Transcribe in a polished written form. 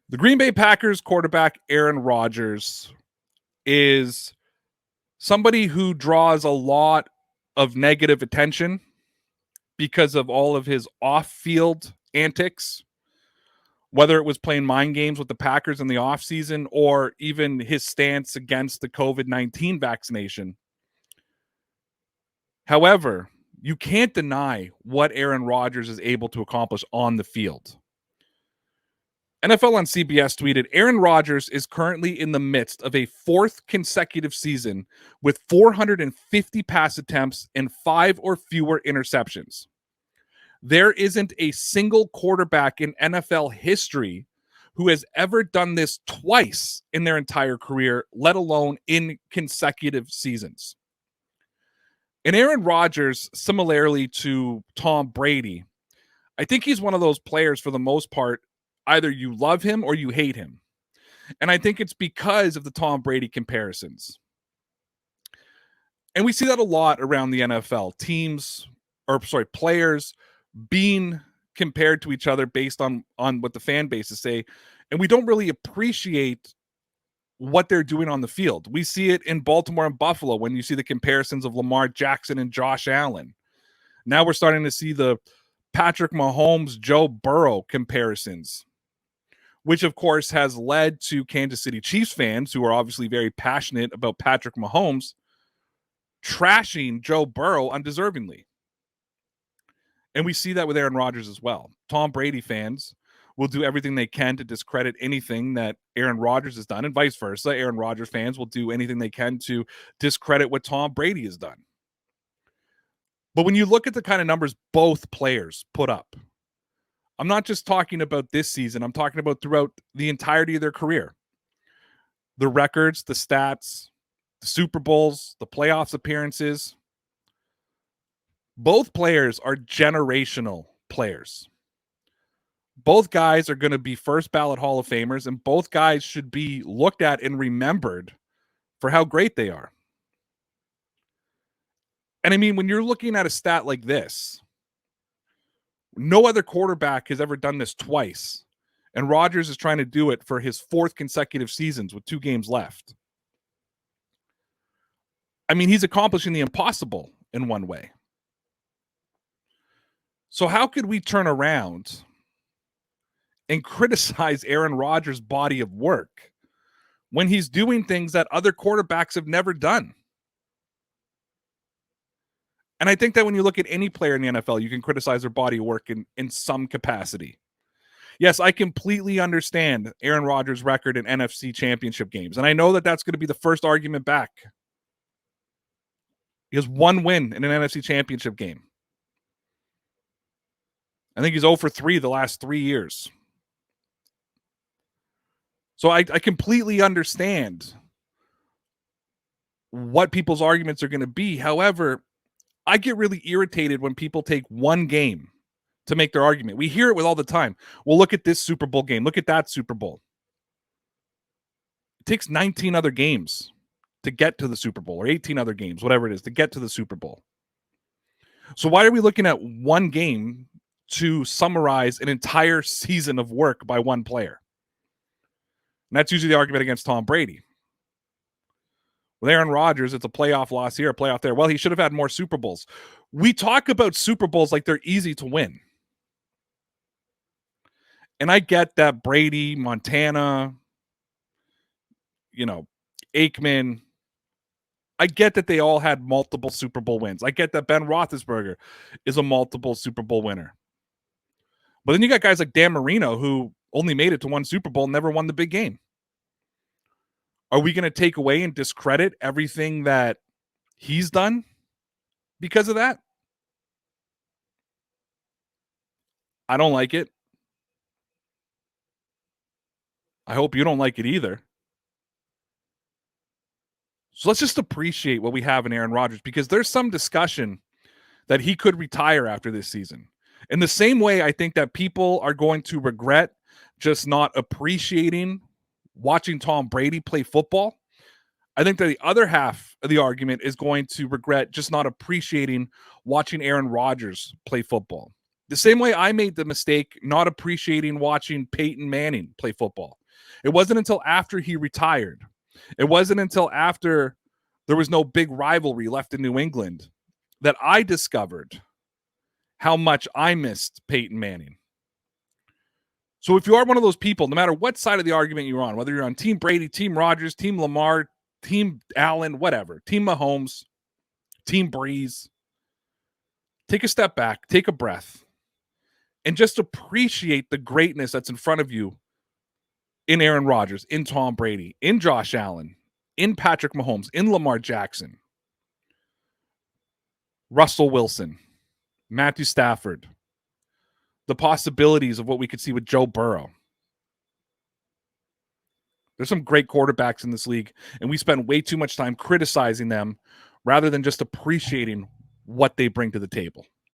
The Green Bay Packers quarterback Aaron Rodgers is somebody who draws a lot of negative attention because of all of his off-field antics, whether it was playing mind games with the Packers in the offseason or even his stance against the COVID-19 vaccination. However, you can't deny what Aaron Rodgers is able to accomplish on the field. NFL on CBS tweeted, Aaron Rodgers is currently in the midst of a fourth consecutive season with 450 pass attempts and 5 or fewer interceptions. There isn't a single quarterback in NFL history who has ever done this twice in their entire career, let alone in consecutive seasons. And Aaron Rodgers, similarly to Tom Brady, I think he's one of those players for the most part, either you love him or you hate him. And I think it's because of the Tom Brady comparisons. And we see that a lot around the NFL. Players being compared to each other based on what the fan bases say. And we don't really appreciate what they're doing on the field. We see it in Baltimore and Buffalo when you see the comparisons of Lamar Jackson and Josh Allen. Now we're starting to see the Patrick Mahomes, Joe Burrow comparisons, which of course has led to Kansas City Chiefs fans who are obviously very passionate about Patrick Mahomes trashing Joe Burrow undeservingly. And we see that with Aaron Rodgers as well. Tom Brady fans will do everything they can to discredit anything that Aaron Rodgers has done, and vice versa. Aaron Rodgers fans will do anything they can to discredit what Tom Brady has done. But when you look at the kind of numbers both players put up, I'm not just talking about this season. I'm talking about throughout the entirety of their career. The records, the stats, the Super Bowls, the playoffs appearances. Both players are generational players. Both guys are going to be first ballot Hall of Famers, and both guys should be looked at and remembered for how great they are. And I mean, when you're looking at a stat like this, no other quarterback has ever done this twice. And Rodgers is trying to do it for his fourth consecutive seasons with 2 games left. I mean, he's accomplishing the impossible in one way. So how could we turn around and criticize Aaron Rodgers' body of work when he's doing things that other quarterbacks have never done? And I think that when you look at any player in the NFL, you can criticize their body of work in some capacity. Yes, I completely understand Aaron Rodgers' record in NFC championship games. And I know that that's going to be the first argument back. He has 1 win in an NFC championship game. I think he's 0 for 3 the last 3 years. So I completely understand what people's arguments are going to be. However, I get really irritated when people take one game to make their argument. We hear it with all the time. Well, look at this Super Bowl game. Look at that Super Bowl. It takes 19 other games to get to the Super Bowl, or 18 other games, whatever it is, to get to the Super Bowl. So why are we looking at one game to summarize an entire season of work by one player? And that's usually the argument against Tom Brady. With Aaron Rodgers, it's a playoff loss here, a playoff there. Well, he should have had more Super Bowls. We talk about Super Bowls like they're easy to win. And I get that Brady, Montana, Aikman, I get that they all had multiple Super Bowl wins. I get that Ben Roethlisberger is a multiple Super Bowl winner. But then you got guys like Dan Marino who only made it to 1 Super Bowl, never won the big game. Are we going to take away and discredit everything that he's done because of that? I don't like it. I hope you don't like it either. So let's just appreciate what we have in Aaron Rodgers, because there's some discussion that he could retire after this season. In the same way, I think that people are going to regret just not appreciating watching Tom Brady play football. I think that the other half of the argument is going to regret just not appreciating watching Aaron Rodgers play football. The same way I made the mistake not appreciating watching Peyton Manning play football. It wasn't until after he retired. It wasn't until after there was no big rivalry left in New England that I discovered how much I missed Peyton Manning. So if you are one of those people, no matter what side of the argument you're on, whether you're on Team Brady, Team Rodgers, Team Lamar, Team Allen, whatever, Team Mahomes, Team Breeze, take a step back, take a breath, and just appreciate the greatness that's in front of you in Aaron Rodgers, in Tom Brady, in Josh Allen, in Patrick Mahomes, in Lamar Jackson, Russell Wilson, Matthew Stafford, the possibilities of what we could see with Joe Burrow. There's some great quarterbacks in this league, and we spend way too much time criticizing them rather than just appreciating what they bring to the table.